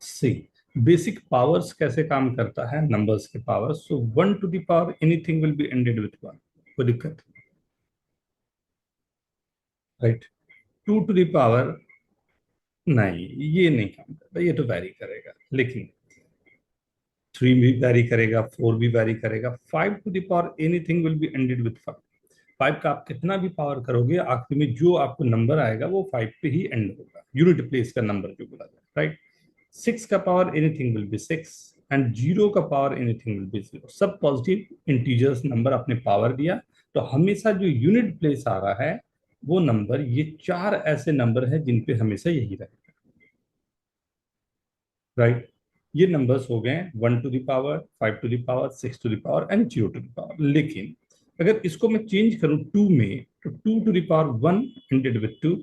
सी basic powers कैसे काम करता है, नंबर्स के power. So 1 to the power anything will be ended with 1, कोई दिक्कत, राइट। 2 to the power, नहीं ये नहीं काम करता, ये तो वैरी करेगा, लेकिन 3 भी वैरी करेगा, 4 भी वैरी करेगा। 5 to the power anything will be ended with 5। 5 का आप कितना भी पावर करोगे, आखिर में जो आपको नंबर आएगा वो 5 पे ही एंड होगा, यूनिट प्लेस का नंबर जो बोला जाए, राइट। 6 का power anything will be 6, and 0 का पावर एनीथिंग विल बी 0। सब पॉजिटिव इंटीजर्स नंबर आपने पावर दिया, तो हमेशा जो यूनिट प्लेस आ रहा है वो नंबर, ये चार ऐसे नंबर है जिन पे हमेशा यही रहेगा, राइट। ये नंबर्स हो गए 1 to the power, 5 to the power, 6 to the power and 0 to the power। लेकिन अगर इसको मैं चेंज करूं 2 में, तो 2 to the power 1 ended with 2,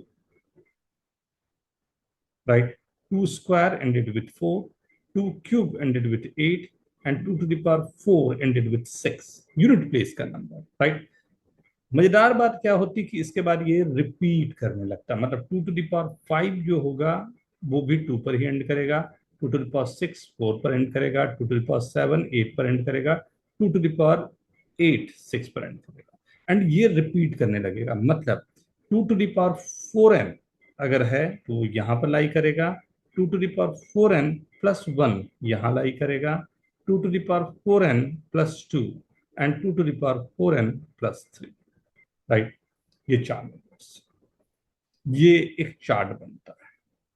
right? 2 square ended with 4, 2 cube ended with 8, and 2 to the power 4 ended with 6, unit place का number, right. मजेदार बात क्या होती कि इसके बाद ये रिपीट करने लगता, मतलब 2 to the power 5 जो होगा वो भी 2 पर ही एंड करेगा, 2 to the power 6 4 पर एंड करेगा, 2 to the power 7 8 पर एंड करेगा, 2 to the power 8 6 पर एंड करेगा, एंड ये रिपीट करने लगेगा। मतलब 2 to the power 4n अगर है तो यहाँ पर लाई करेगा, 2 to the power 4n plus 1 यहाँ लाई करेगा, 2 to the power 4n plus 2 and 2 to the power 4n plus 3, right. ये चार नंबर्स, ये एक चार्ट बनता है।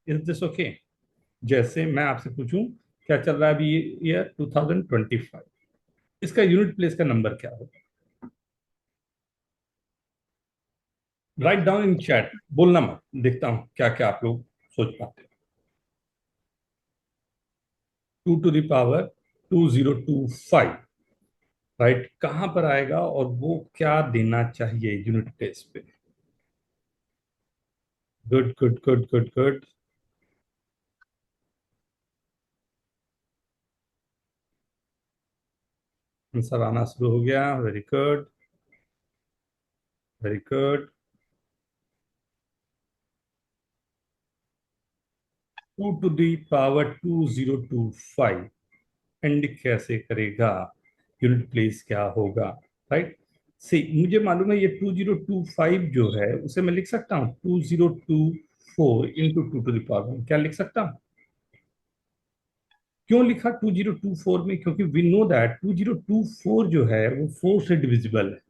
Is this okay? जैसे मैं आपसे पूछूं क्या चल रहा है अभी ईयर 2025, इसका यूनिट प्लेस का नंबर क्या होगा? राइट डाउन इन चैट, बोलना मत, देखता हूं क्या क्या आप लोग सोच पाते हैं। 2 to the power 2025, राइट, कहां पर आएगा और वो क्या देना चाहिए यूनिट प्लेस पे? Good good good good good, answer आना शुरू हो गया, very good very good. 2 to the power 2025 and कैसे करेगा, यूनिट प्लेस क्या होगा, राइट। सी मुझे मालूम है ये 2025 जो है उसे मैं लिख सकता हूँ 2024 इंटू 2 to the power 1, क्या लिख सकता हूँ? क्यों लिखा 2024 में? क्योंकि वी नो दैट 2024 जो है वो 4 से डिविजिबल है,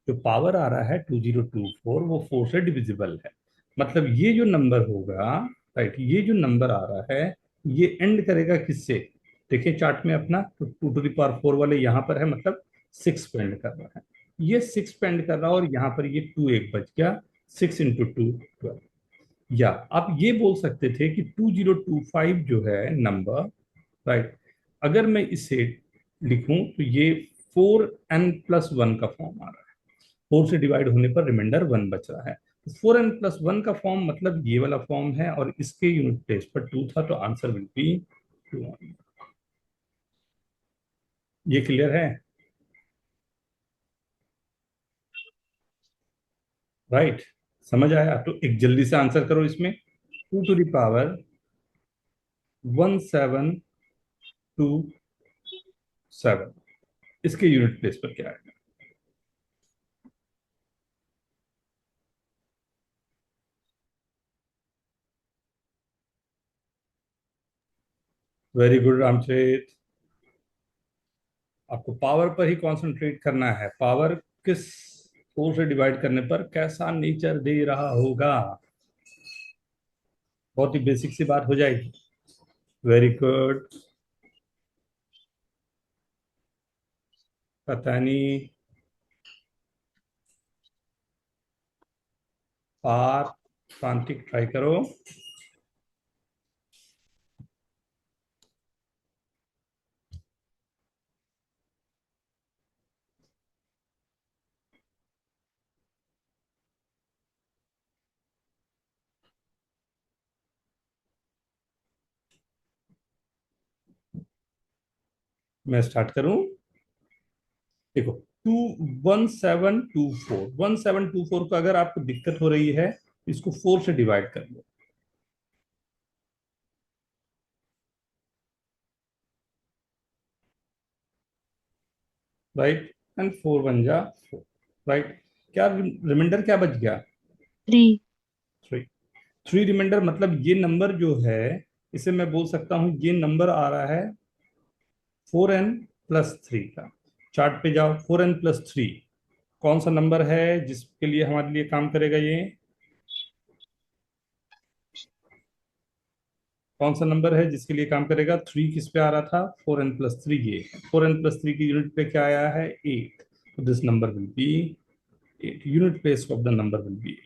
जो पावर आ रहा है 2024 वो 4 से डिविजिबल है। मतलब ये जो नंबर होगा, राइट, ये जो नंबर आ रहा है ये एंड करेगा किससे? देखिए चार्ट में अपना, तो 2 to the power 4 वाले यहाँ पर है, मतलब 6 पे एंड कर रहा है, ये 6 पे एंड कर रहा है, और यहाँ पर ये 2 एक बच गया, 6 इंटू 2 12। या आप ये बोल सकते थे कि 2025 जो है नंबर, राइट, अगर मैं इसे लिखूं तो ये 4n+1 का फॉर्म आ रहा है, 4 से डिवाइड होने पर रिमाइंडर 1 बच रहा है, तो 4n+1 का फॉर्म मतलब ये वाला फॉर्म है, और इसके यूनिट प्लेस पर 2 था, तो आंसर विल बी 2। ये क्लियर है, राइट? समझ आया? तो एक जल्दी से आंसर करो इसमें, 2 to the power 1727, इसके यूनिट प्लेस पर क्या आएगा? वेरी गुड रामचरित, आपको पावर पर ही कंसंट्रेट करना है, पावर किस 4 से डिवाइड करने पर कैसा नेचर दे रहा होगा, बहुत ही बेसिक सी बात हो जाएगी। वेरी गुड, पता नहीं, पार, प्रांतिक ट्राई करो। मैं स्टार्ट करूं, देखो 1724 को अगर आपको दिक्कत हो रही है, इसको 4 से डिवाइड कर लो, राइट, एंड 4 1 जा 4, राइट। क्या रिमाइंडर क्या बच गया? 3। 3। 3 रिमाइंडर मतलब ये नंबर जो है, इसे मैं बोल सकता हूं ये नंबर आ रहा है 4n+3 का। चार्ट पे जाओ, 4n+3 कौन सा नंबर है जिसके लिए हमारे लिए काम करेगा ये? कौन सा नंबर है जिसके लिए काम करेगा? 3 किस पे आ रहा था? 4n+3, ये 4n+3 की यूनिट पे क्या आया है? 8। तो this number will be 8, unit place of the number will be.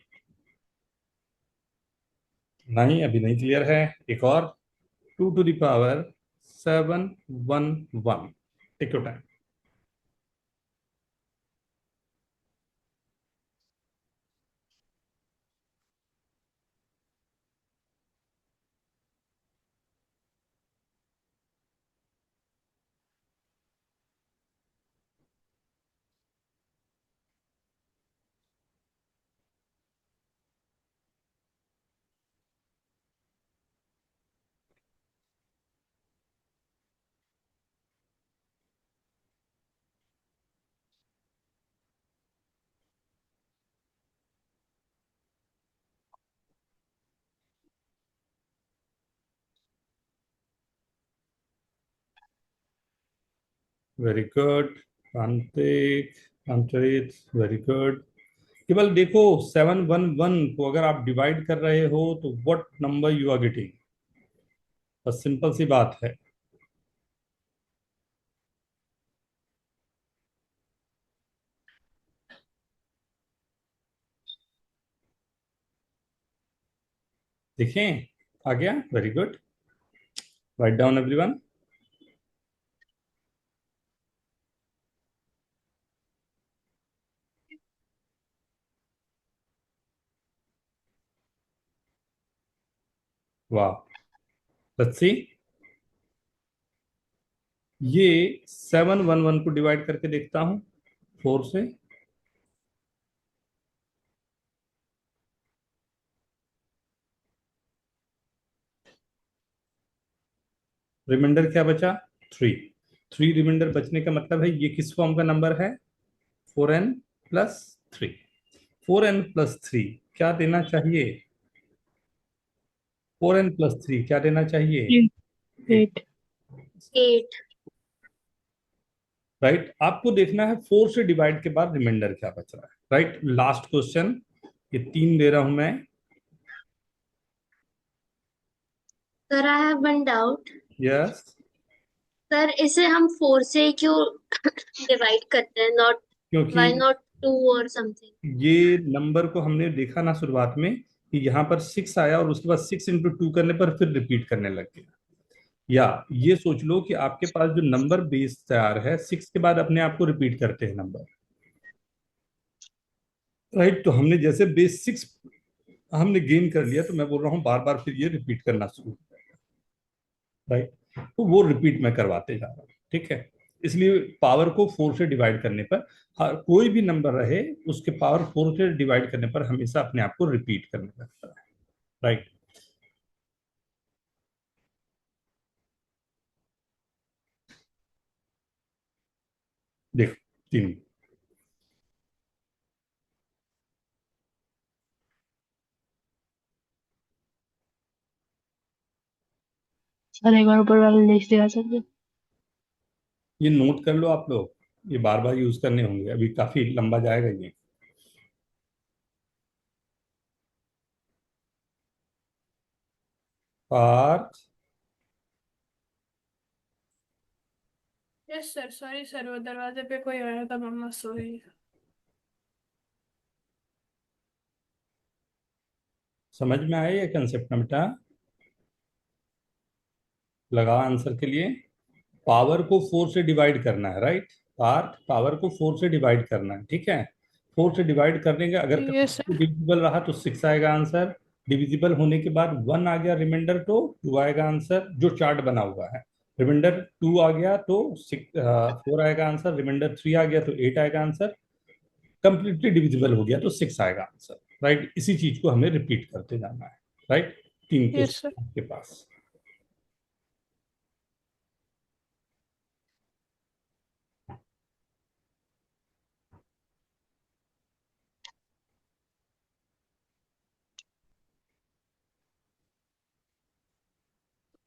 नहीं, अभी नहीं क्लियर है। एक और, 2 to the power 711। Take your time. Very good. Prantik, Antarit, very good. केवल देखो, 711 को अगर आप डिवाइड कर रहे हो तो what number you are getting? बस सिंपल सी बात है। देखें, आ गया। Very good. Write down everyone. वाह। Let's see. ये 711 को डिवाइड करके देखता हूं 4 से। रिमाइंडर क्या बचा? 3। 3 रिमाइंडर बचने का मतलब है ये किस फॉर्म का नंबर है? 4n+3। 4n+3 क्या देना चाहिए? 4n+3 क्या देना चाहिए? 8। 8। राइट, आपको देखना है 4 से डिवाइड के बाद रिमाइंडर क्या बच रहा है। Right, last question. ये 3 दे रहा हूं मैं। Sir I have one doubt. Yes. Sir इसे हम 4 से क्यों डिवाइड करते हैं? नॉट, क्योंकि व्हाई नॉट 2 और समथिंग? ये नंबर को हमने देखा ना शुरुआत में कि यहाँ पर 6 आया और उसके बाद 6 × 2 करने पर फिर रिपीट करने लग गया। या ये सोच लो कि आपके पास जो नंबर बेस तैयार है, 6 के बाद अपने आप को रिपीट करते हैं नंबर। राइट, तो हमने जैसे बेस 6 हमने गेन कर लिया, तो मैं बोल रहा हूँ बार बार फिर ये रिपीट करना शुरू। राइट, तो वो रिपीट मैं करवाते जा रहा हूँ। ठीक है, इसलिए पावर को 4 से डिवाइड करने पर, हर कोई भी नंबर रहे उसके पावर 4 से डिवाइड करने पर हमेशा अपने आप को रिपीट करने लगता है। राइट। देखो, 3। सर एक बार ऊपर वाला लिस्ट दिखा सकते हैं? ये नोट कर लो आप लोग, ये बार बार यूज करने होंगे, अभी काफी लंबा जाएगा ये। Parth. Yes sir, sorry sir, वो दरवाजे पे कोई आया था, मम्मा सो गई। समझ में आया ये कंसेप्ट ना बेटा? लगा आंसर के लिए। पावर को 4 से डिवाइड करना है। राइट, पार्थ, पावर को 4 से डिवाइड करना है। ठीक है, 4 से डिवाइड करने का अगर यस सर। डिविजिबल रहा तो 6 आएगा आंसर। डिविजिबल होने के बाद 1 आ गया रिमाइंडर, तो 2 आएगा आंसर, जो चार्ट बना हुआ है। रिमाइंडर 2 आ गया तो 4 आएगा आंसर। रिमाइंडर 3 आ गया तो 8 आएगा आंसर। कंप्लीटली डिविजिबल हो गया तो 6 आएगा आंसर। राइट, इसी चीज को हमें रिपीट करते जाना है। Right, 3 yes sir. क्वेश्चन आपके पास।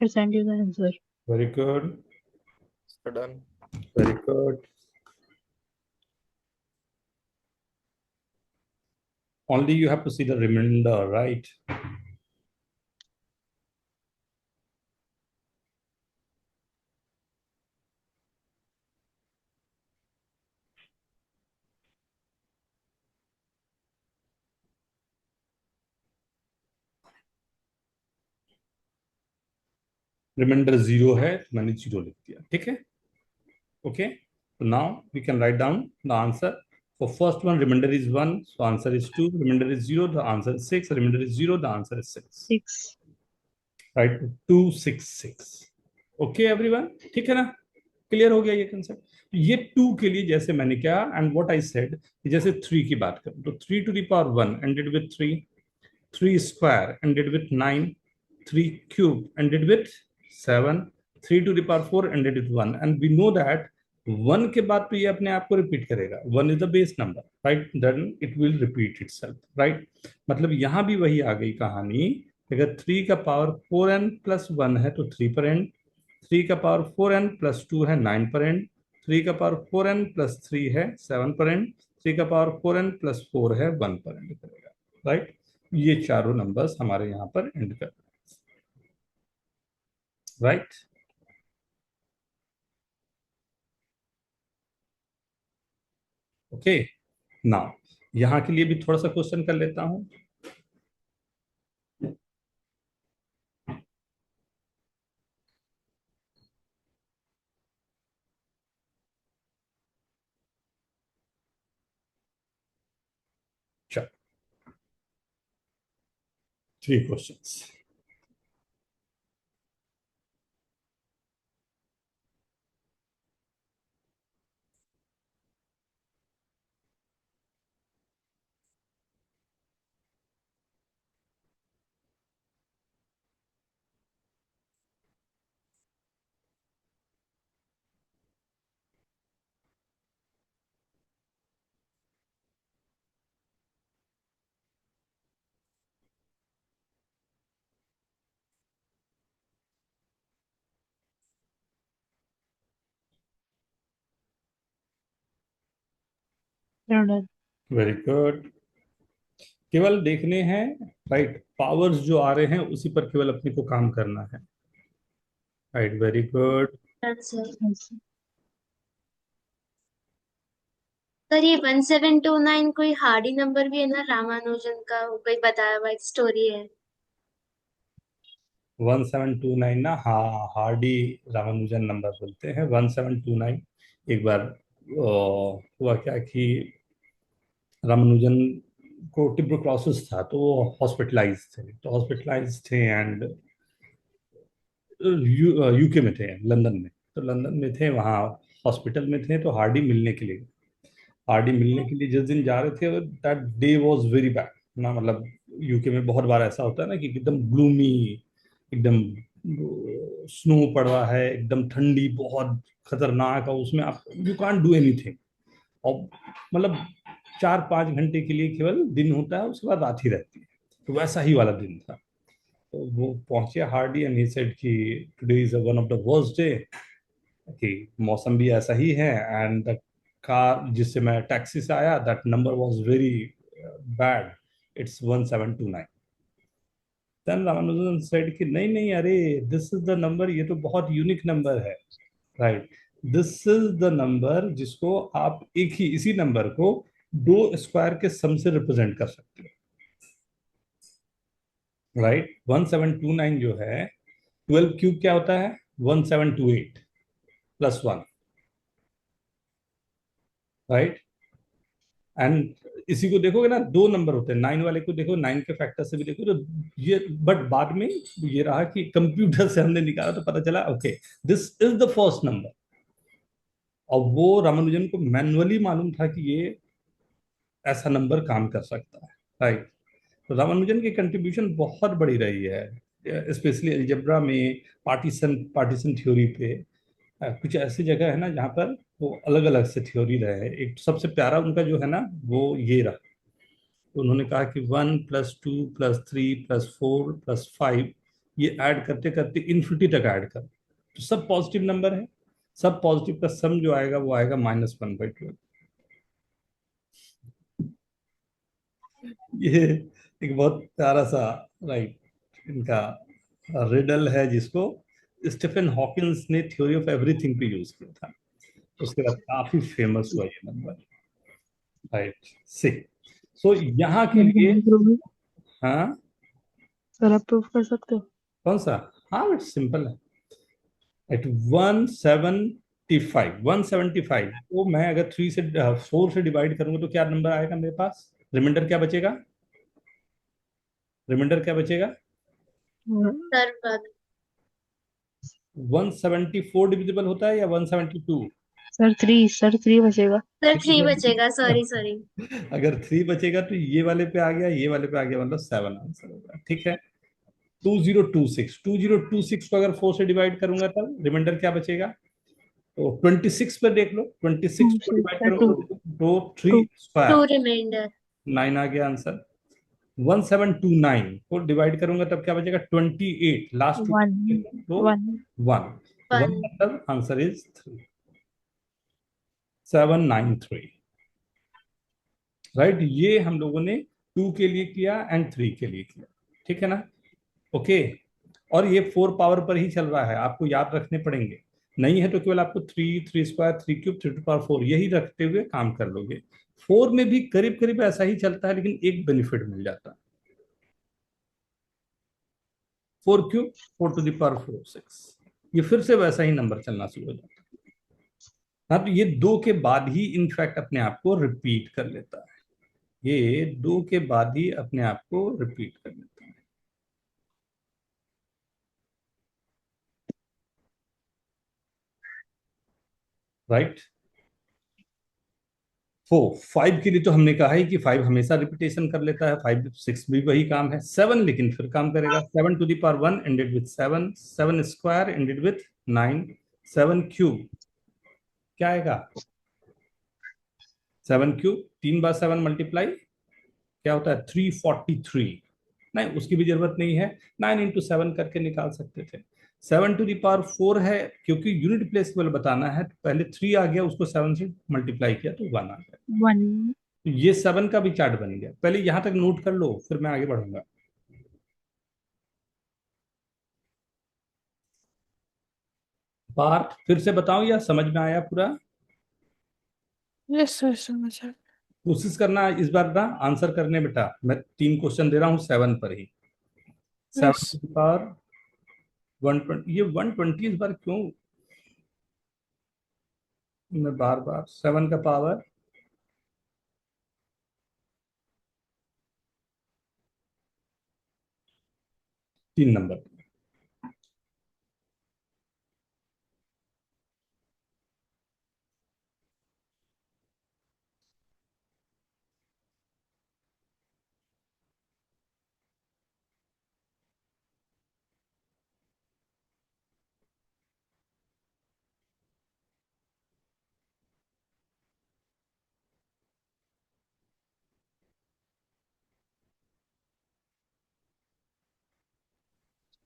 Send you the answer. Very good. So done. Very good. Only you have to see the remainder, right? Remainder 0 है, मैंने 0 लिख दिया, ठीक है. Okay, so now we can write down the answer. For first one, remainder is 1, so answer is 2. Remainder is 0, the answer is 6. Remainder is 0, the answer is 6. 6. Right, 2 6 6. Okay everyone, ठीक है ना? Clear हो गया ये concept. ये 2 के लिए जैसे मैंने क्या, एंड व्हाट आई सेड, जैसे 3 की बात करूं तो 3 to the power 1 ended with 3, 3 square ended with 9, 3 cube ended with 7, 3 to the power 4 ended with 1, and we know that 1 के बाद तो ये अपने आप को रिपीट करेगा. 1 is the base number, right? Then it will repeat itself, right? मतलब यहां भी वही आ गई कहानी. अगर 3 का पावर 4n plus 1 है तो 3 पर एंड, 3 का पावर 4n plus 2 है 9 पर एंड, 3 का पावर 4n plus 3 है 7 पर एंड, 3 का पावर 4n plus 4 है 1 पर एंड करेगा, राइट? ये चारों नंबर्स हमारे यहाँ पर एंड कर, राइट? ओके, नाउ यहाँ के लिए भी थोड़ा सा क्वेश्चन कर लेता हूं. चलो 3 क्वेश्चंस. Done. Very good. केवल देखने हैं, राइट? पावर्स जो आ रहे हैं उसी पर केवल अपने को काम करना है, right? Very good. Answer. Yes. Sir ये 1729 कोई हार्डी नंबर भी है ना, रामानुजन का वो कोई बताया हुआ एक स्टोरी है. 1729 ना, हाँ, हार्डी रामानुजन नंबर बोलते हैं 1729. एक बार हुआ क्या कि रामानुजन को ट्यूबरक्लोसिस था तो वो हॉस्पिटलाइज थे, एंड यूके में थे, लंदन में. तो लंदन में थे, वहाँ हॉस्पिटल में थे, तो हार्डी मिलने के लिए, जिस दिन जा रहे थे, that day was very bad ना. मतलब यूके में बहुत बार ऐसा होता है ना कि एकदम ग्लूमी, एकदम स्नो पड़ रहा है, एकदम ठंडी बहुत खतरनाक, और उसमें आप यू कांट डू एनीथिंग. और मतलब 4-5 घंटे के लिए केवल दिन होता है, उसके बाद रात ही रहती है. तो वैसा ही वाला दिन था. तो वो पहुंचे हार्डी एंड ही सेड कि today is one of the worst day, कि मौसम भी ऐसा ही है, एंड द कार जिससे मैं टैक्सी से आया, that number was very bad, it's 1729. Then Ramanujan said कि नहीं नहीं, अरे दिस इज द नंबर, ये तो बहुत यूनिक नंबर है, right? This is the number जिसको आप एक ही, इसी नंबर को 2 स्क्वायर के सम से रिप्रेजेंट कर सकते हो, राइट? 1729 जो है, 12 क्यूब क्या होता है? 1728 प्लस 1, राइट? एंड इसी को देखोगे ना, 2 नंबर होते हैं. 9 वाले को देखो, 9 के फैक्टर से भी देखो तो ये, बट बाद में ये रहा कि कंप्यूटर से हमने निकाला तो पता चला okay this is the first number. और वो रामानुजन को मैनुअली मालूम था कि ये ऐसा नंबर काम कर सकता है, राइट? तो रामानुजन की कंट्रीब्यूशन बहुत बड़ी रही है, स्पेशली अलजेब्रा में, पार्टीशन थ्योरी पे. कुछ ऐसी जगह है ना जहाँ पर वो अलग अलग से थ्योरी रहे हैं. एक सबसे प्यारा उनका जो है ना, वो ये रहा. तो उन्होंने कहा कि 1 + 2 + 3 + 4 + 5 ये ऐड करते करते इन्फिनिटी तक ऐड कर, तो सब पॉजिटिव नंबर है। सब पॉजिटिव का सम जो आएगा वो आएगा -1/12। ये एक बहुत प्यारा सा, राइट, इनका रिडल है जिसको स्टीफन हॉकिंस ने थ्योरी ऑफ एवरीथिंग पे यूज किया था। उसके बाद काफी फेमस हुआ ये नंबर, राइट। सी, सो यहाँ के लिए, प्रूव हाँ सर आप प्रूफ कर सकते हो? कौन सा? हाँ बट सिंपल है। एट 175 वो मैं अगर 4 से डिवाइड करूंगा तो क्या नंबर आएगा मेरे पास? रिमाइंडर क्या बचेगा? रिमाइंडर क्या बचेगा? सर बात 174 डिविजिबल होता है या 172? सर 3 बचेगा। सर 3 बचेगा, सॉरी सॉरी। अगर 3 बचेगा तो ये वाले पे आ गया, ये वाले पे आ गया, मतलब 7 आंसर होगा। ठीक है। 2026 को अगर 4 से डिवाइड करूंगा तब रिमाइंडर क्या बचेगा? तो 26 पे देख लो, 26 को डिवाइड टू करो तो 3 टू स्क्वायर, 2 रिमाइंडर। 9 आ गया आंसर। 1729 को डिवाइड करूंगा तब क्या बचेगा? 28, लास्ट टू 1 तो 1 1, 1 1। मतलब आंसर इज 793, राइट। ये हम लोगों ने 2 के लिए किया एंड 3 के लिए किया, ठीक है ना? ओके। और ये 4 पावर पर ही चल रहा है, आपको याद रखने पड़ेंगे। नहीं है तो केवल आपको 3 स्क्वायर 3 क्यूब 3 टू पावर 4 यही रखते हुए काम कर लोगे। 4 में भी करीब करीब ऐसा ही चलता है, लेकिन एक बेनिफिट मिल जाता है। 4 क्यूब 4 टू द पावर 4 6, ये फिर से वैसा ही नंबर चलना शुरू हो जाता है। हाँ, तो ये 2 के बाद ही इनफैक्ट अपने आप को रिपीट कर लेता है। ये 2 के बाद ही अपने आप को रिपीट कर लेता है, राइट। 5 के लिए तो हमने कहा है कि 5 हमेशा रिपीटेशन कर लेता है, 5 6 भी वही काम है। 7 लेकिन फिर काम करेगा। 7 to the power 1 ended with 7, 7 square ended with 9, 7 cube क्या आएगा? 7 क्यूब 3 बार 7 मल्टीप्लाई क्या होता है? 343। नहीं, उसकी भी जरूरत नहीं है, 9 into 7 करके निकाल सकते थे। 7 टू द पावर 4 है, क्योंकि यूनिट प्लेस केवल बताना है तो पहले 3 आ गया, उसको 7 से मल्टीप्लाई किया तो 1 आ गया। 1 तो ये 7 का भी चार्ट बन गया। पहले यहां तक नोट कर लो, फिर मैं आगे बढ़ूंगा। पार्ट फिर से बताऊं या समझ में आया पूरा? यस सर समझ आ कोशिश करना इस बार ना आंसर करने, बेटा मैं 3 क्वेश्चन दे रहा हूँ 7 पर ही। यस 7 टू द पावर 120, ये 120 इस बार क्यों मैं बार बार 7 का power 3 number.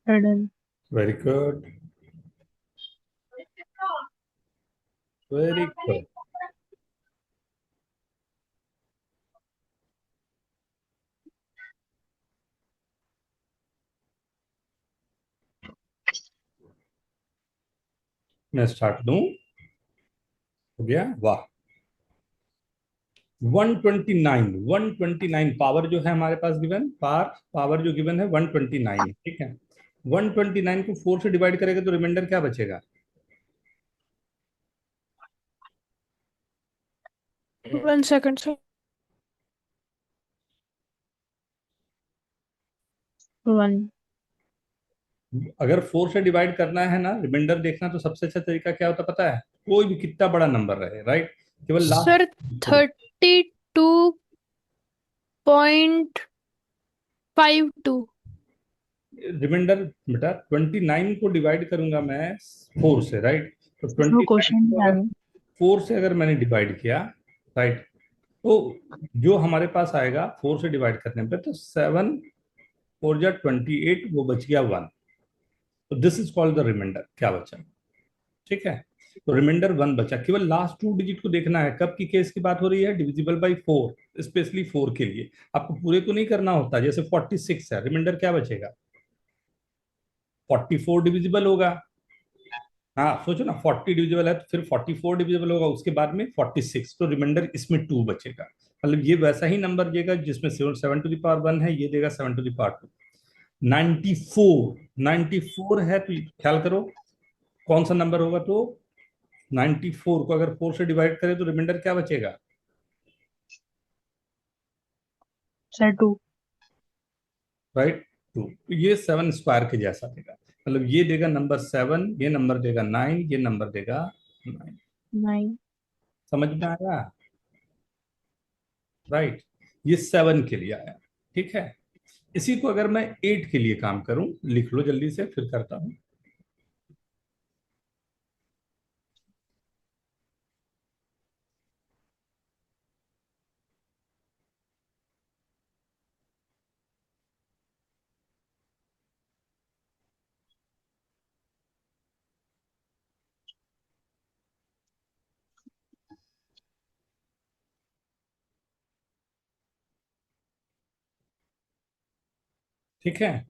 Done. Very good, very good. मैं स्टार्ट दूं? हो गया, वाह। 129 पावर जो है हमारे पास गिवन, पावर जो गिवन है 129, ठीक है। 129 को 4 से डिवाइड करेगा तो रिमाइंडर क्या बचेगा? 1 सेकंड सर। 1 अगर 4 से डिवाइड करना है ना, रिमाइंडर देखना, तो सबसे अच्छा तरीका क्या होता है पता है? कोई भी कितना बड़ा नंबर रहे, राइट, केवल सर लास्ट। 32.52। रिमाइंडर बेटा 29 को डिवाइड करूंगा मैं 4 से, राइट। तो वो 29 क्वेश्चन को था। अगर 4 से अगर मैंने डिवाइड किया, राइट, तो जो हमारे पास आएगा 4 से डिवाइड करने पे, तो 7 4 जा 28, वो बच गया 1। तो this is called the remainder, क्या बचा, ठीक है। तो रिमाइंडर 1 बचा, केवल लास्ट 2 डिजिट को देखना है। कब की केस की बात हो रही है, डिविजिबल बाई 4, स्पेशली 4 के लिए। आपको पूरे को नहीं करना होता, जैसे 46 है, रिमाइंडर क्या बचेगा, 44 डिविजिबल होगा। हाँ सोचो ना, 40 डिविजिबल है तो फिर 44 डिविजिबल होगा, उसके बाद में 46, तो रिमाइंडर इसमें 2 बचेगा। मतलब ये वैसा ही नंबर देगा जिसमें 7 टू द पावर 1 है, ये देगा 7 टू द पावर 2। 94 है, तो ख्याल करो कौन सा नंबर होगा। तो 94 को अगर 4 से डिवाइड करें तो रिमाइंडर क्या बचेगा, सर 2। राइट, 2। तो ये 7 स्क्वायर के जैसा देगा, मतलब ये देगा नंबर 7, ये नंबर देगा 9, ये नंबर देगा 9। 9। समझ में आया, राइट। ये 7 के लिए आया, ठीक है। इसी को अगर मैं 8 के लिए काम करूं, लिख लो जल्दी से, फिर करता हूं। ठीक है,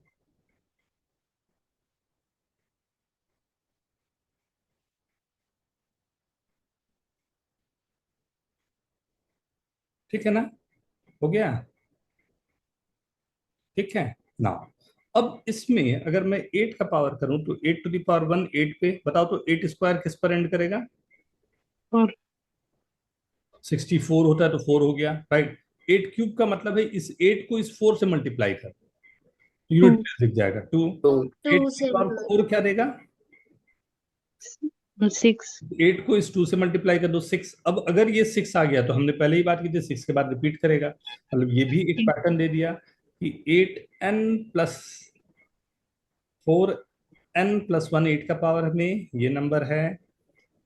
ठीक है ना, हो गया, ठीक है ना। अब इसमें अगर मैं 8 का पावर करूं तो 8 टू द पावर 1 8 पे, बताओ तो 8 स्क्वायर किस पर एंड करेगा, 4। 64 होता है तो 4 हो गया, राइट। 8 क्यूब का मतलब है इस 8 को इस 4 से मल्टीप्लाई कर, यूनिट 2। प्लेस दिख जाएगा 2। 8 2 की से पावर 4 क्या देगा, 6। 8 को इस 2 से मल्टीप्लाई कर दो 6। अब अगर ये 6 आ गया तो हमने पहले ही बात की थी 6 के बाद रिपीट करेगा, मतलब ये भी एक पैटर्न दे दिया कि 8n प्लस 4n+1, 8 का पावर में ये नंबर है,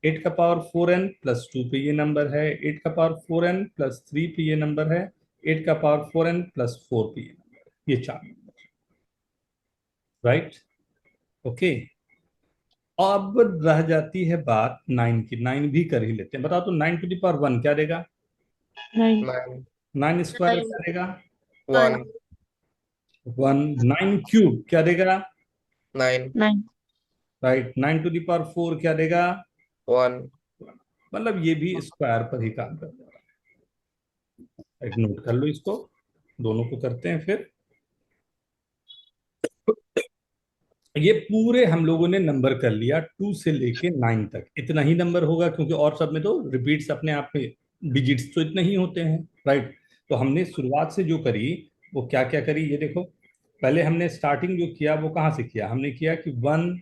8 का पावर 4n+2 पे ये नंबर है, 8 का पावर 4n+3 पे ये नंबर है, 8 का पावर 4n+4 पे ये नंबर है, ये 4 नंबर, राइट, ओके। अब रह जाती है बात 9 की, 9 भी कर ही लेते हैं, बताओ तो 9 टू द पावर 1 क्या देगा, 9। 9 स्क्वायर क्या देगा, 1 1। 9 क्यूब क्या देगा, 9। राइट। 9 टू द पावर 4 क्या देगा, 1 मतलब ये भी स्क्वायर पर ही काम कर रहा है। एक नोट कर लो इसको, दोनों को करते हैं फिर। ये पूरे हम लोगों ने नंबर कर लिया 2 से लेके 9 तक, इतना ही नंबर होगा क्योंकि और सब में तो रिपीट्स अपने आप में, डिजिट्स तो इतने ही होते हैं, राइट। तो हमने शुरुआत से जो करी वो क्या क्या करी, ये देखो। पहले हमने स्टार्टिंग जो किया वो कहाँ से किया, हमने किया कि 1,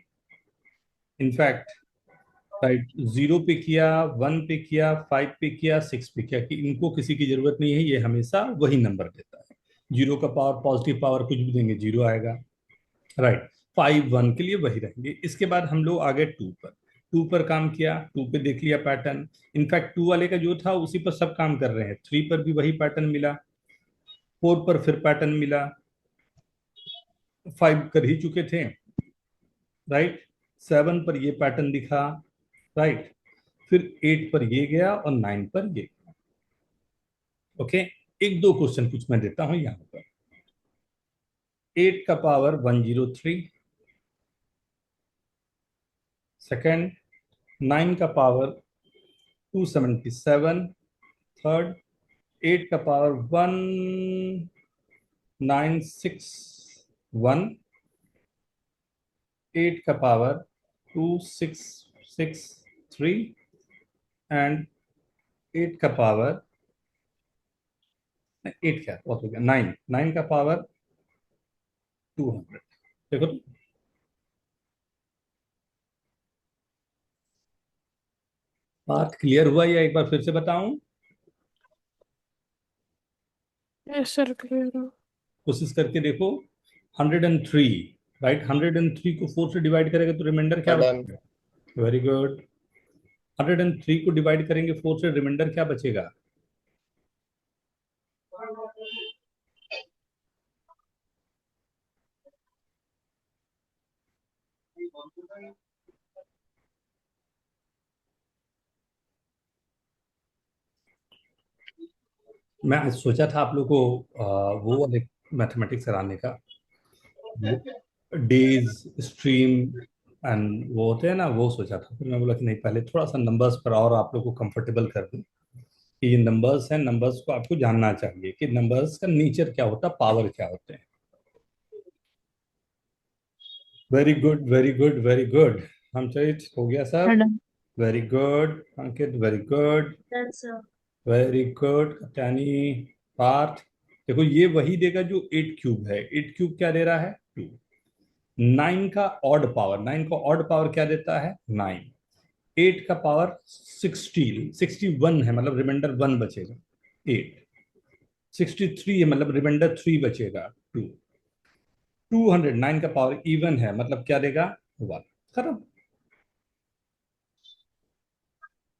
इनफैक्ट, राइट, 0 पे किया, 1 पे किया, 5 पे किया, 6 पे किया, कि इनको किसी की जरूरत नहीं है, ये हमेशा वही नंबर देता है। 0 का पावर, पॉजिटिव पावर कुछ भी देंगे 0 आएगा, राइट। 5 1 के लिए वही रहेंगे। इसके बाद हम लोग आ गए 2 पर, 2 पर काम किया, 2 पे देख लिया पैटर्न, इनफैक्ट 2 वाले का जो था उसी पर सब काम कर रहे हैं। 3 पर भी वही पैटर्न मिला, 4 पर फिर पैटर्न मिला, 5 कर ही चुके थे, राइट। 7 पर ये पैटर्न दिखा, राइट। फिर 8 पर ये गया और 9 पर ये गया, ओके। एक दो क्वेश्चन कुछ मैं देता हूं यहां पर। 8 का पावर 103, सेकंड। 9 का पावर 277, थर्ड। 8 का पावर 1961, 8 का पावर 2663, एंड 8 का पावर, 8 क्या बहुत हो गया, 9, 9 का पावर 200। देखो तो, बात क्लियर हुआ या एक बार फिर से बताऊं, यस सर, क्लियर हो। कोशिश करके देखो। 103, राइट। 103 को 4 से डिवाइड करेगा तो रिमाइंडर क्या डन बचेगा, वेरी गुड। 103 को डिवाइड करेंगे 4 से, रिमाइंडर क्या बचेगा, मैं आज सोचा था आप लोग को वो वाले मैथमेटिक्स कराने का, डेज, स्ट्रीम एंड वो होते हैं ना, वो सोचा था। फिर मैं बोला कि नहीं, पहले थोड़ा सा नंबर्स पर और आप लोग को कंफर्टेबल कर दूं कि ये नंबर्स हैं, नंबर्स को आपको जानना चाहिए कि नंबर्स का नेचर क्या होता है, पावर क्या होते हैं। Very good, very good, very good. हम चाहिए हो गया सब। Madam. Very good Ankit, very good, done sir. Very good Katyani. Parth, देखो ये वही देगा जो 8 क्यूब है। 8 क्यूब क्या दे रहा है? 2। 9 का ऑड पावर, 9 का ऑड पावर क्या देता है? 9। 8 का पावर 61 है, मतलब रिमाइंडर 1 बचेगा। 8। 63 है, मतलब रिमाइंडर 3 बचेगा। 2। 209 का पावर इवन है, मतलब क्या देगा? 1। खत्म।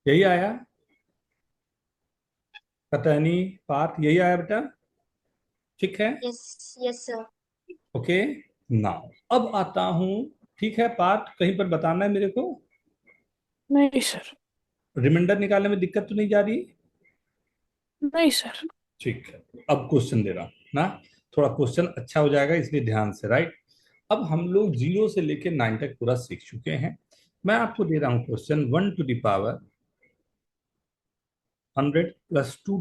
यही आया कतनी, पार्थ, यही आया बेटा? ठीक है। Yes. Yes sir. Okay. Now अब आता हूं। ठीक है पार्थ, कहीं पर बताना है मेरे को। नहीं सर। रिमाइंडर निकालने में दिक्कत तो नहीं जा रही? नहीं सर। ठीक है। अब क्वेश्चन दे रहा हूं ना, थोड़ा क्वेश्चन अच्छा हो जाएगा, इसलिए ध्यान से, राइट। अब हम लोग 0 से लेकर 9 तक पूरा सीख चुके हैं। मैं आपको दे रहा हूं question, 1 plus 2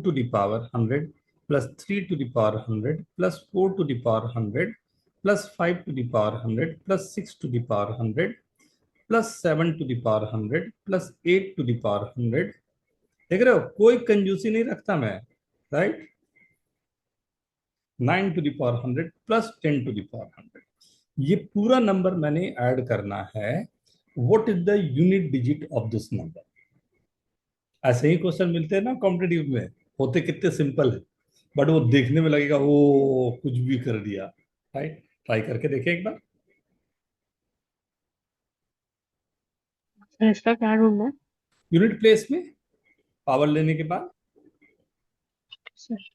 plus 3 plus 4 plus 5 plus 6 plus 7 plus 8। देख रहे हो, कोई कंजूसी नहीं रखता मैं, राइट। 9 प्लस 10 ये पूरा नंबर मैंने ऐड करना है। What is the unit digit of this number? ऐसे ही क्वेश्चन मिलते हैं ना कॉम्पिटेटिव में, होते कितने सिंपल है, बट वो देखने में लगेगा वो कुछ भी कर दिया, राइट। ट्राई करके देखें एक बार। सर इसका क्या रूल है? यूनिट प्लेस में पावर लेने के बाद। सर।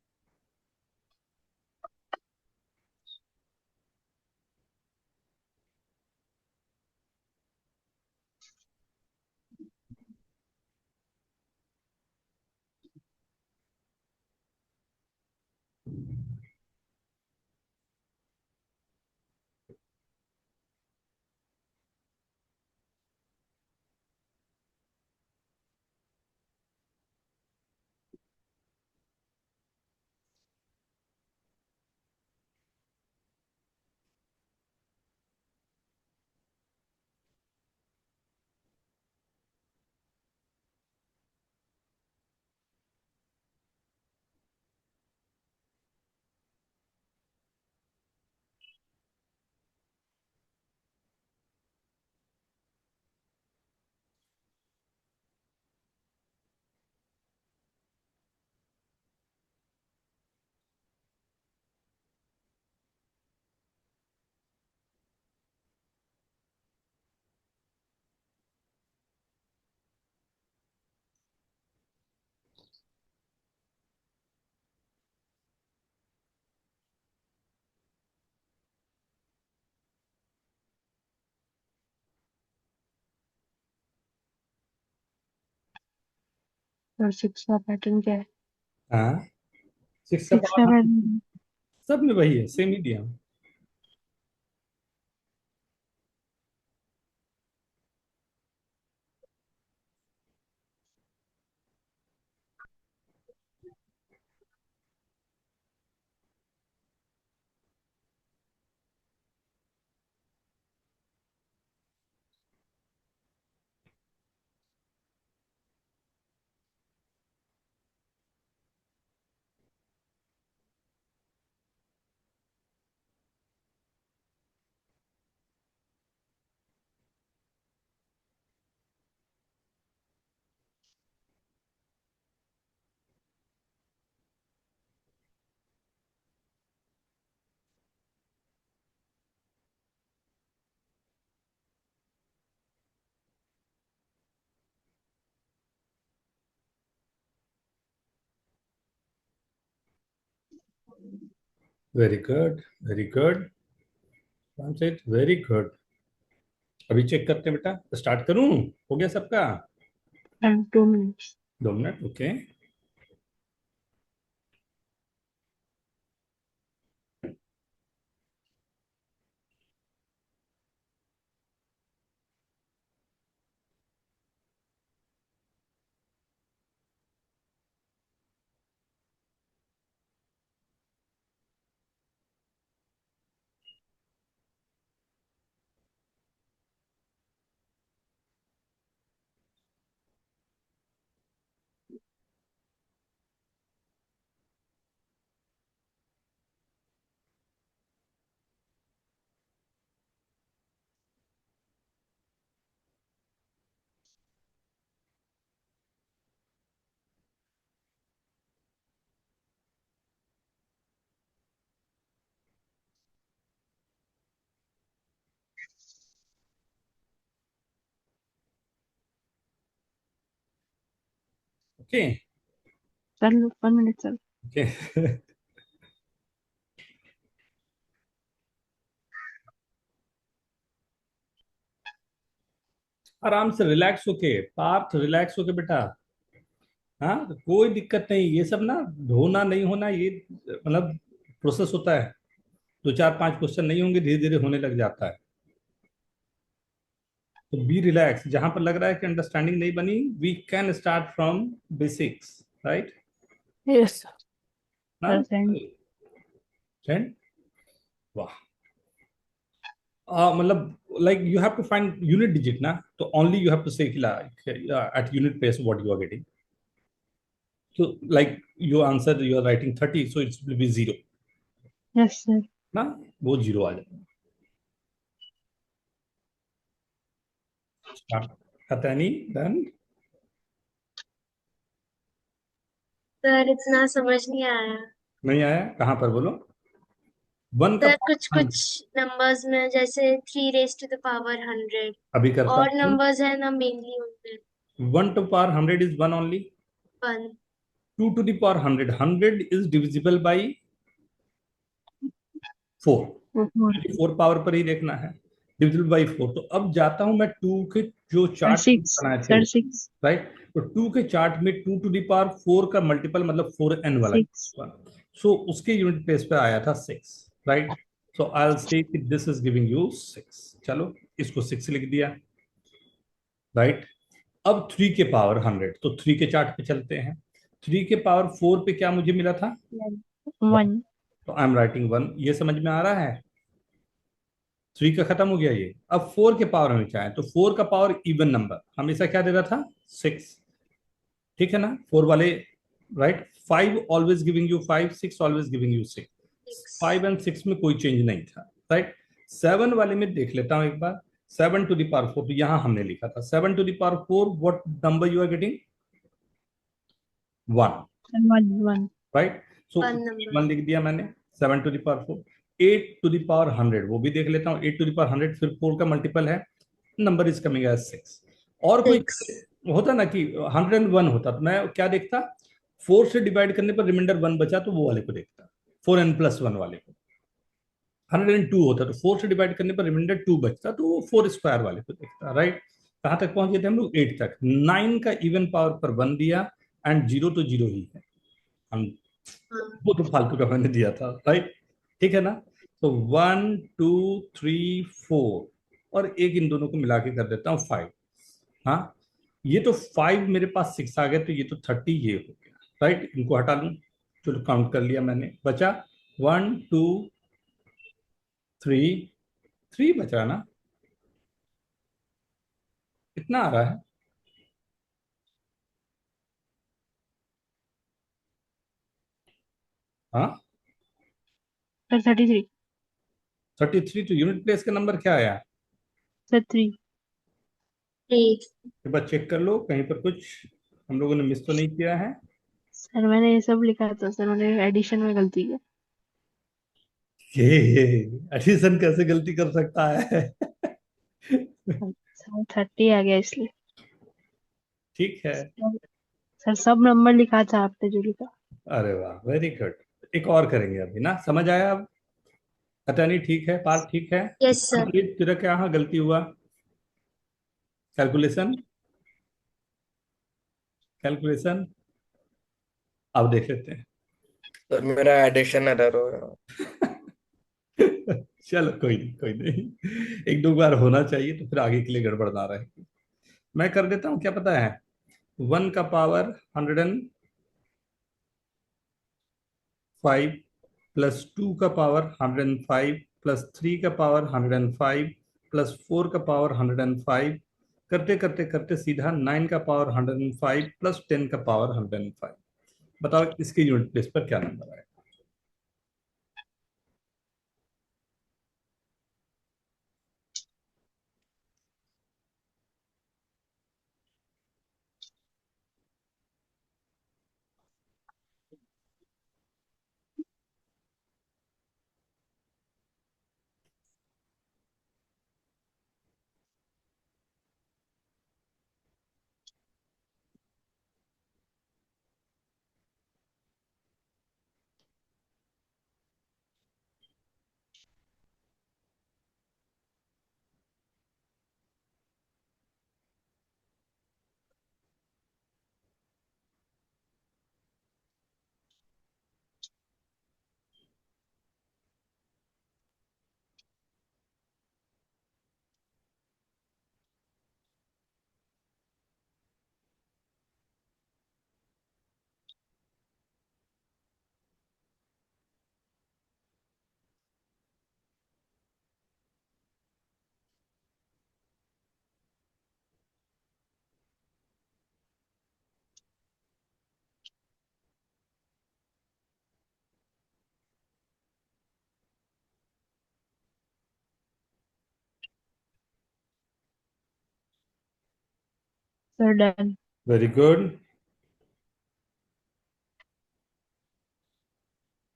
सर 6 का पैटर्न क्या है? हाँ, 6 का 6 का पावर पैटर्न। सब में वही है, सेम ही दिया हूं। Very good, very good, very good. अभी चेक करते हैं बेटा, स्टार्ट करूं? हो गया सबका? And 2 minutes. 2 minute, okay. Okay Sir, 1 minute, sir. Okay. आराम से रिलैक्स होके पार्थ, रिलैक्स होके बेटा। हाँ, तो कोई दिक्कत नहीं, ये सब ना होना नहीं होना, ये मतलब प्रोसेस होता है। 2 4 5 क्वेश्चन नहीं होंगे, धीरे धीरे होने लग जाता है। तो बी रिलैक्स, जहां पर लग रहा है कि अंडरस्टैंडिंग नहीं बनी, we can start from basics, right yes sir. ना? Sir, send. फ्रेंड, वाह। मतलब like you have to find unit digit ना, तो only you have to say at unit place what you are getting. So like your answer, you are writing 30, so it will be 0 Yes, sir. ना, वो 0 आ जाएगा। Start. Katani, done? Sir इतना समझ नहीं आया। नहीं आया? कहाँ पर बोलो? 1 का सर कुछ power कुछ नंबर्स में जैसे 3 raised to the power 100 अभी करता और हूँ। नंबर्स है ना मेनली उनमें 1 to power 100 is 1 only. 1। 2 to the power 100, 100 is divisible by 4। 4. 4 power पर ही देखना है, डिविजिबल बाई 4। तो अब जाता हूं मैं 2 के जो Sir, चार्ट 6. बनाए थे, Sir, 6. राइट। तो 2 के चार्ट में 2 टू द पावर 4 का मल्टीपल मतलब 4n वाला, 6. सो उसके यूनिट प्लेस पे आया था 6, right. So I will say कि दिस इज गिविंग यू 6। चलो इसको 6 लिख दिया, राइट। अब 3 के पावर 100, तो 3 के चार्ट पे चलते हैं। 3 के पावर 4 पे क्या मुझे मिला था? 1. तो आई एम राइटिंग 1। ये समझ में आ रहा है? 3 का खत्म हो गया ये। अब 4 के पावर में क्या है? तो 4 का पावर इवन नंबर हमेशा क्या दे रहा था? 6, ठीक है ना? 4 वाले, right. 5 always giving you 5, 6 always giving you 6। 5 and 6 में कोई चेंज नहीं था, राइट। 7 वाले में देख लेता हूं एक बार। 7 टू द पावर 4, तो यहां हमने लिखा था 7 to the power 4, what number you are getting? 1, Sir, 1. 1. Right. So 1 number 1 लिख दिया मैंने। 7 to the power 4। 8 to the power 100, वो भी देख लेता हूँ। 8 टू द पावर 100 फिर 4 का मल्टीपल है, नंबर इज कमिंग एज 6। और कोई 6। होता ना कि 101 होता, तो मैं क्या देखता? 4 से डिवाइड करने पर रिमाइंडर 1 बचा, तो वो वाले को देखता, 4n+1 वाले को। 102 होता तो 4 से डिवाइड करने पर रिमाइंडर 2 बचता, तो वो 4 स्क्वायर वाले को देखता, राइट। कहाँ तक पहुंच गए थे हम लोग? 8 तक। 9 का इवन पावर पर 1 दिया, एंड 0 तो 0 ही है। हम हाँ वो तो फालतू का मैंने दिया था, राइट। ठीक है ना? तो 1 2 3 4, और एक इन दोनों को मिला के कर देता हूँ 5। हाँ, ये तो 5 मेरे पास 6 आ गए, तो ये तो 30 ये हो गया, राइट। इनको हटा लूं, चलो काउंट कर लिया मैंने, बचा 1 2 3, 3 बचा ना, इतना आ रहा है। हाँ, Sir, 33. 33। तो यूनिट प्लेस का नंबर क्या आया? Sir, 3. 3। एक बार चेक कर लो कहीं पर कुछ हम लोगों ने मिस तो नहीं किया है। सर मैंने ये सब लिखा था सर, मैंने एडिशन में गलती की। ये एडिशन कैसे गलती कर सकता है? सर 30 आ गया इसलिए। ठीक है। सर सब नंबर लिखा था आपने जो लिखा। अरे वाह, वेरी गुड। एक और करेंगे अभी ना, समझ आया अब? पता नहीं, ठीक है पार्थ, ठीक है। Yes sir. तेरा क्या, हाँ गलती हुआ? कैलकुलेशन, कैलकुलेशन अब देख लेते हैं। सर मेरा एडिशन एरर हो रहा। चलो कोई नहीं, कोई नहीं, एक दो बार होना चाहिए तो फिर आगे के लिए गड़बड़ ना रहे। मैं कर देता हूँ, क्या पता है, 1 का पावर 105 प्लस 2 का पावर 105 प्लस 3 का पावर 105 प्लस 4 का पावर 105, करते करते करते सीधा 9 का पावर 105 प्लस 10 का पावर 105। बताओ इसके यूनिट प्लेस पर क्या नंबर आएगा? Sir done. Very good.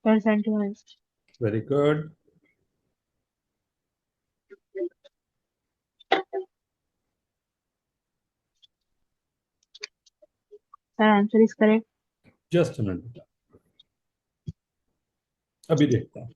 Sir sentiments. Very good. Sir answer is correct. Just minute बेटा, अभी देखता हूँ।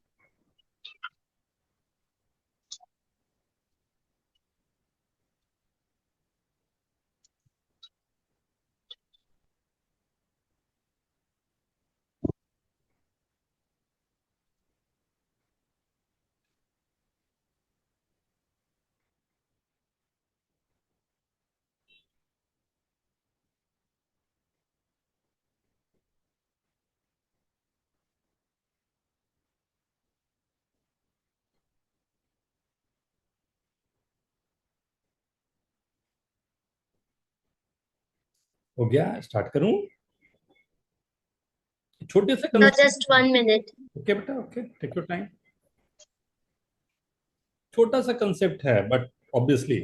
हो गया, स्टार्ट करूं? छोटे से So concept. just 1 minute. Okay बेटा, ओके, टेक योर टाइम। छोटा सा कंसेप्ट है बट ऑब्वियसली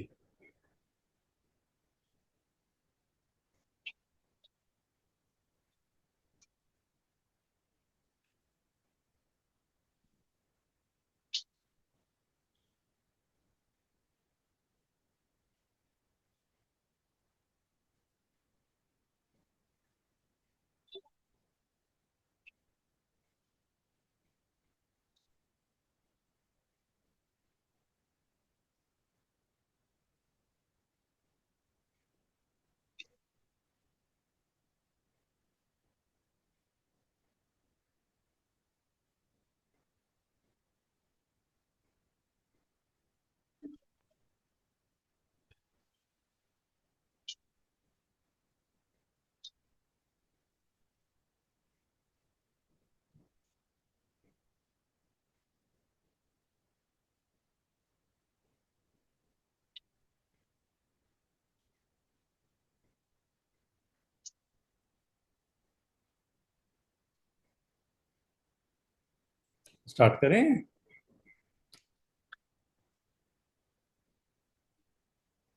स्टार्ट करें।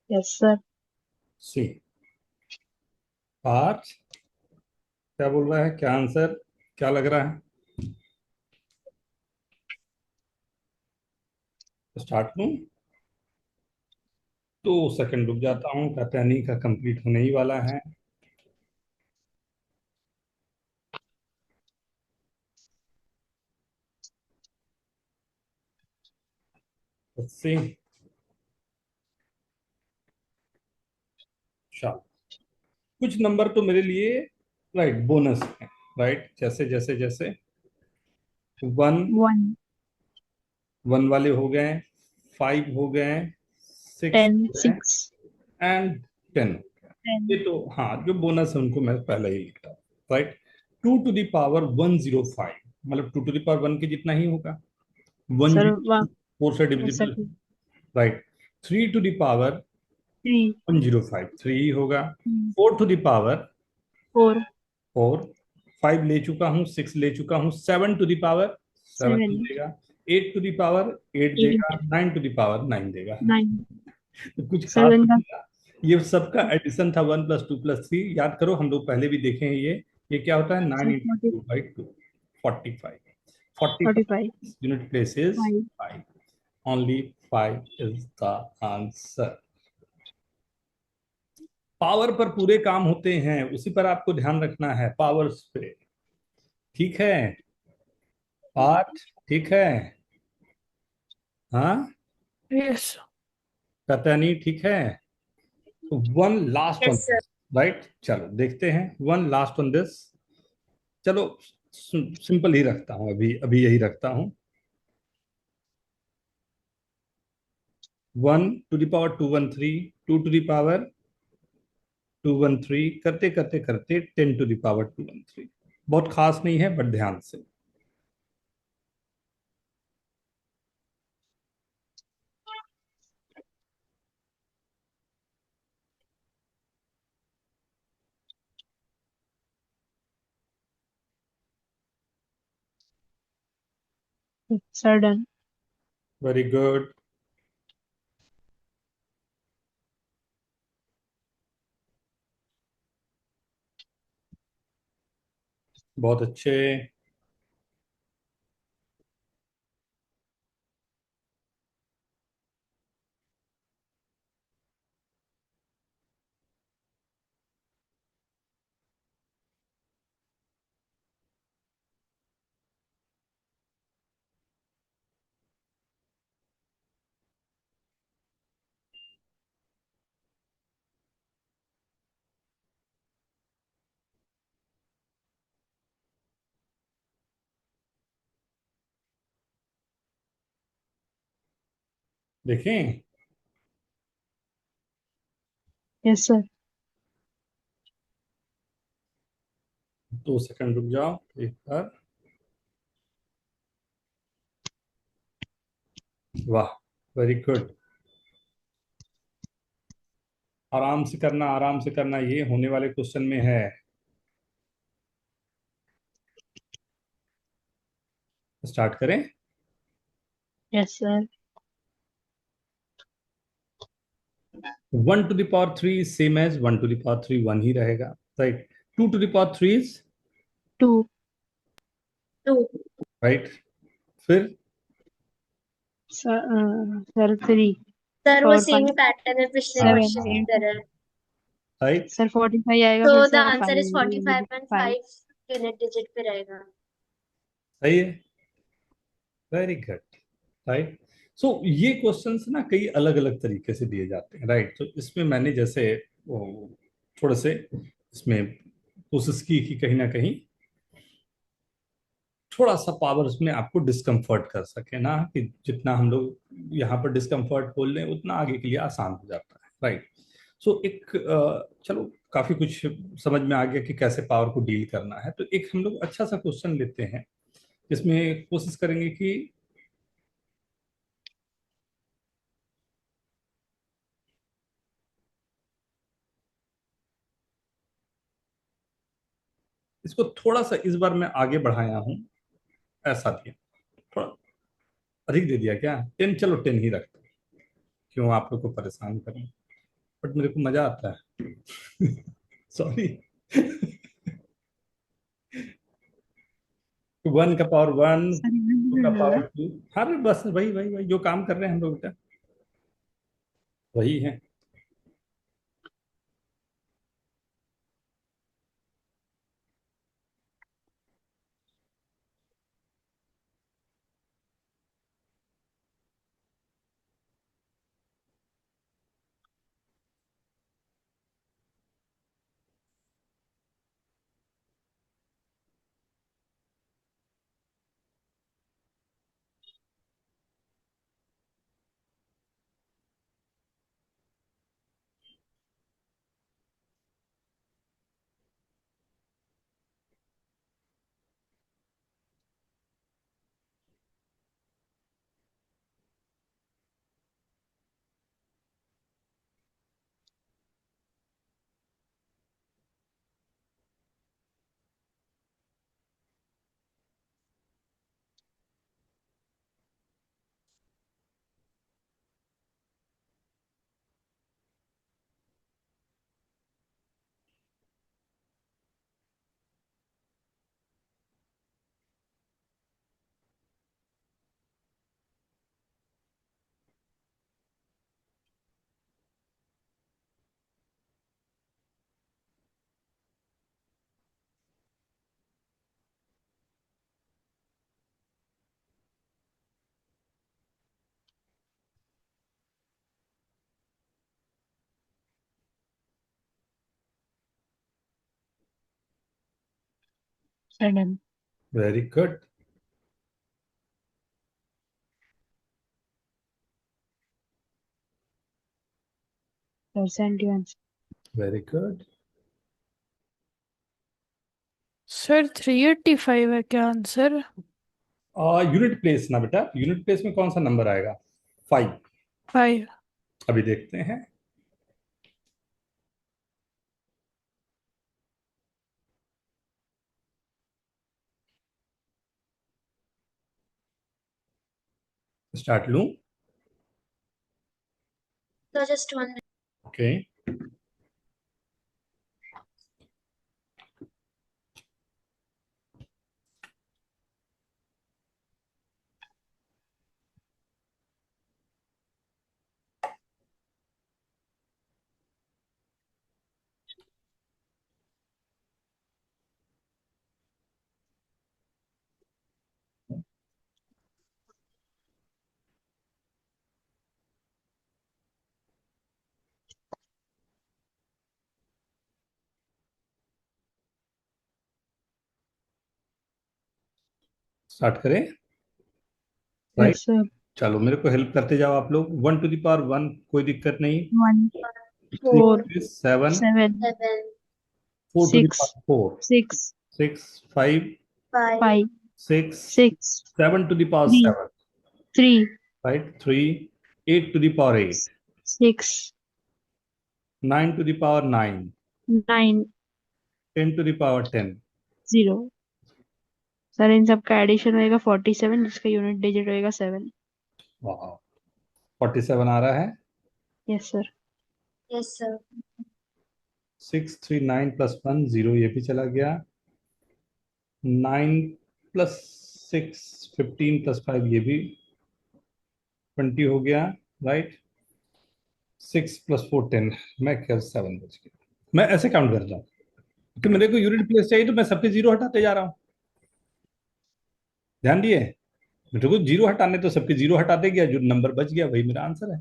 Yes sir. सी 5, क्या बोल रहा है, क्या आंसर, क्या लग रहा है? स्टार्ट लूं? 2 सेकंड रुक जाता हूँ, कहते हैं नहीं का कंप्लीट होने ही वाला है। Let's see. चलो, कुछ नंबर तो मेरे लिए राइट बोनस है, राइट, जैसे जैसे जैसे वन, 1, वन वाले हो गए, फाइव हो गए, सिक्स 10, हो गए 6, एंड 10। 10, ये तो हाँ, जो बोनस है उनको मैं पहले ही लिखता हूँ, राइट। 2 to the power 105, मतलब 2 to the power 1 के जितना ही होगा, वन सर जीरो फोर से divisible, second, right. 3 to the power 3, 105 three ही होगा। 4 to the power 4, 4, 5 ले चुका हूँ, 6 ले चुका हूँ, 7 to the power 7 7, देगा, 8 to the power 8 देगा, 8, 9 to the power 9 देगा। 9, तो कुछ खास 7 का, नहीं था, ये सबका एडिशन था, 1 + 2 + 3। याद करो, हम लोग पहले भी देखे हैं ये क्या होता है, sir 9 × 2 / 2, 45। 45, 45 unit place is 5, 5, only 5 is the answer. Power पर पूरे काम होते हैं, उसी पर आपको ध्यान रखना है, पावर्स पे, ठीक है। पार्ट, ठीक है। हाँ, यस पता नहीं, ठीक है। तो one last on yes sir. This, right, चलो देखते हैं, वन लास्ट ऑन दिस। चलो, सिंपल ही रखता हूँ, अभी अभी यही रखता हूँ। 1 to the power 213, 2 to the power 213, करते करते करते 10 to the power 213। बहुत खास नहीं है, बट ध्यान से। Sir done. वेरी गुड, बहुत अच्छे। देखें, यस सर। 2 सेकंड रुक जाओ एक बार। वाह, वेरी गुड। आराम से करना, आराम से करना, ये होने वाले क्वेश्चन में है। स्टार्ट करें। Yes sir. 1 to the power 3 same as 1 to the power 3, 1 ही रहेगा, right. 2 to the power 3 is 2, 2। Right. फिर सर 3, सर वो 4, सेम 5, ही पैटर्न है पिछले 7, क्वेश्चन की 8, तरह। राइट, सर 45 आएगा, तो फिर the sir answer 5 is 45.5 5, unit digit पे रहेगा। सही है, वेरी गुड, राइट। सो ये क्वेश्चंस ना कई अलग अलग तरीके से दिए जाते हैं, राइट। तो इसमें मैंने जैसे थोड़े से इसमें कोशिश की कि कहीं ना कहीं थोड़ा सा पावर उसमें आपको डिस्कम्फर्ट कर सके ना, कि जितना हम लोग यहाँ पर डिस्कम्फर्ट बोल रहे हैं उतना आगे के लिए आसान हो जाता है, राइट। सो एक चलो, काफी कुछ समझ में आ गया कि कैसे पावर को डील करना है। तो एक हम लोग अच्छा सा क्वेश्चन लेते हैं, जिसमें कोशिश करेंगे कि इसको थोड़ा सा इस बार मैं आगे बढ़ाया हूँ, ऐसा दिया, थोड़ा अधिक दे दिया क्या, 10, चलो 10 ही रखते हैं, क्यों आप लोग को परेशान करें, बट मेरे को मजा आता है। सॉरी। 1 का पावर 1, सर 2 का 100 होगा। पावर 2। हाँ रे, बस वही वही वही जो काम कर रहे हैं हम लोग बेटा, वही है। Sir done. Very good. Sir 71। Very good. Sir 385 है क्या आंसर? यूनिट प्लेस ना बेटा, यूनिट प्लेस में कौन सा नंबर आएगा? 5। 5। अभी देखते हैं। स्टार्ट लूं? So just 1 minute. Okay. Start करें? राइट। Yes sir. चलो मेरे को हेल्प करते जाओ आप लोग। 1 to the power 1, कोई दिक्कत नहीं। 1 3 4 7, 7 7, 4 to the 6 power 4, 6 6 5, 5, 5 6 6 7 to the power 3 7, 3 right? 3 8 to the power 8, 6 9 to the power 9, 9 10 to the power 10। 0। Sir इन सब का एडिशन होएगा 47, जिसका यूनिट डिजिट होएगा 7। वाह, 47 आ रहा है। Yes sir. yes sir, 6 3 9 plus 1 0, ये भी चला गया। 9 प्लस 6 15 प्लस 5, ये भी 20 हो गया, राइट? 6 प्लस 4 10, मैं क्या 7 बच गया। मैं ऐसे काउंट कर रहा हूँ कि मेरे को यूनिट प्लेस चाहिए, तो मैं सबके जीरो हटाते जा रहा हूँ। ध्यान दिए? मेरे को जीरो हटाने, तो सबके जीरो हटाते गया, जो नंबर बच गया वही मेरा आंसर है।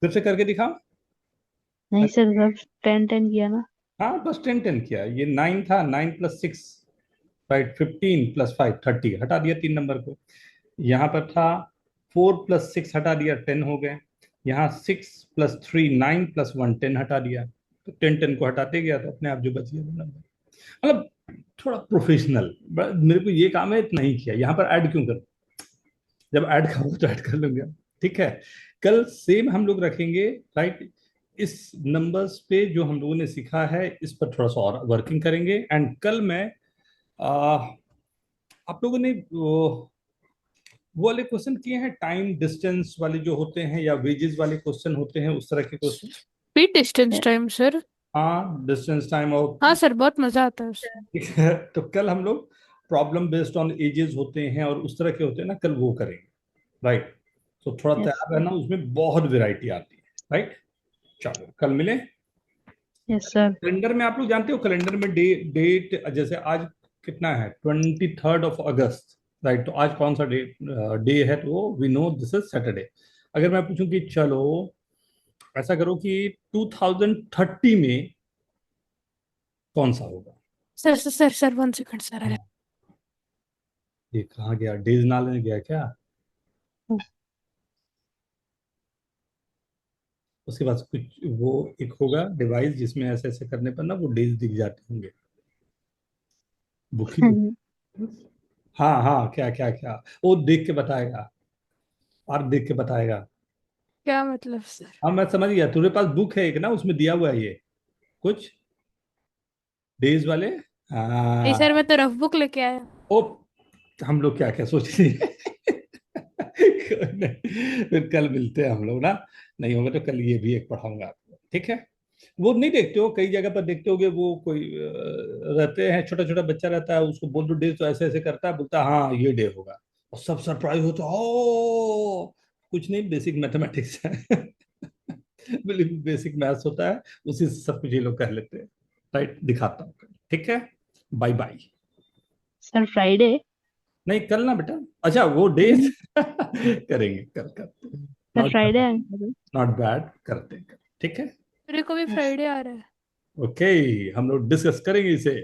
फिर से करके दिखाओ। नहीं सर, सब 10 10 किया ना। हाँ, बस 10 10 किया। ये 9 था, 9 प्लस 6, राइट? 15 प्लस 5 30, हटा दिया 3 नंबर को। यहाँ पर था 4 प्लस 6, हटा दिया 10 हो गए। यहाँ 6 प्लस 3 9 प्लस 1 10, हटा दिया। तो 10 10 को हटाते गया, तो अपने आप जो बच गया वो नंबर। मतलब थोड़ा प्रोफेशनल। मेरे को ये काम है, इतना ही किया। यहाँ पर ऐड क्यों करूं? जब ऐड करूंगा तो ऐड कर लूंगा। ठीक है। कल सेम हम लोग रखेंगे, राइट? इस नंबर्स पे जो हम लोगों ने सीखा है, इस पर थोड़ा सा और वर्किंग करेंगे। एंड कल मैं आप लोगों ने वो वाले क्वेश्चन किए हैं, टाइम डिस्टेंस वाले जो होते हैं, या वेजेस वाले क्वेश्चन होते हैं, उस तरह के question. Speed distance time sir. हाँ, डिस्टेंस टाइम और हाँ सर, बहुत मजा आता है उसमें। ठीक है। तो कल हम लोग प्रॉब्लम बेस्ड ऑन एजेस होते हैं और उस तरह के होते हैं ना, कल वो करेंगे, राइट? तो थोड़ा यस तैयार रहना, उसमें बहुत वैरायटी आती है, राइट? चलो कल मिले। Yes sir. कैलेंडर में आप लोग जानते हो, कैलेंडर में डेट जैसे आज कितना है, 23rd of August, राइट? तो आज कौन सा डे है, तो we know this is Saturday. अगर मैं पूछूं कि चलो ऐसा करो कि 2030 में कौन सा होगा? Sir sir sir sir 1 second sir. अरे ये कहाँ गया? डेज नाले गया क्या? उसके बाद कुछ वो एक होगा डिवाइस, जिसमें ऐसे ऐसे करने पर ना वो डेज दिख जाते होंगे। बुक ही हाँ हाँ, क्या क्या क्या, वो देख के बताएगा, और देख के बताएगा। क्या मतलब सर? हाँ, मैं समझ गया। तुम्हारे पास बुक है एक ना, उसमें दिया हुआ है ये कुछ डेज वाले। नहीं सर, हाँ। मैं तो रफ बुक लेके आया। ओ, हम लोग क्या क्या सोच रहे हैं। कोई नहीं, फिर कल मिलते हैं हम लोग ना। नहीं होगा तो कल ये भी एक पढ़ाऊंगा आपको, ठीक है? वो नहीं देखते हो, कई जगह पर देखते होगे, वो कोई रहते हैं, छोटा छोटा बच्चा रहता है, उसको बोल दो डे, तो ऐसे ऐसे करता है, बोलता है हाँ ये डे होगा, और सब सरप्राइज होता है। ओ, कुछ नहीं, बेसिक मैथमेटिक्स है। बिल्कुल बेसिक मैथ्स होता है, उसी से सब कुछ ये लोग कर लेते हैं, राइट? दिखाता हूँ, ठीक है? Bye bye. Sir Friday. नहीं, कल ना बेटा। अच्छा, वो डेज करेंगे, कल करते हैं। सर नॉट फ्राइडे बैड, आएंगे। नॉट बैड, करते हैं कल, ठीक है? मेरे को भी यस। फ्राइडे आ रहा है। ओके, हम लोग डिस्कस करेंगे इसे।